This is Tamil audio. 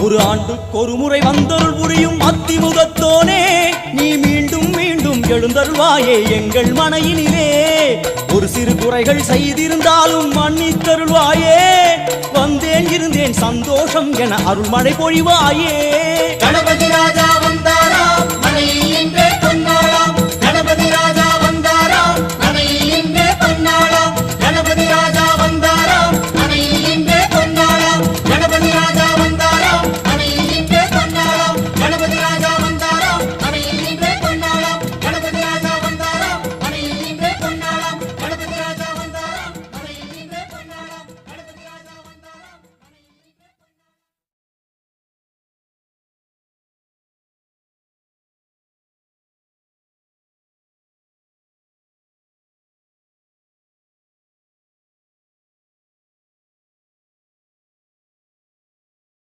ஒரு ஆண்டுக்கு ஒரு முறை வந்தருள் புரியும் அத்திமுகத்தோனே நீ மீண்டும் மீண்டும் எழுந்தருள்வாயே எங்கள் மனையினிலே ஒரு சிறு குறைகள் செய்திருந்தாலும் மன்னித்தருள்வாயே வந்தேன் இருந்தேன் சந்தோஷம் என அருள்மழை பொழிவாயே கணபதி ராஜா வந்தாரா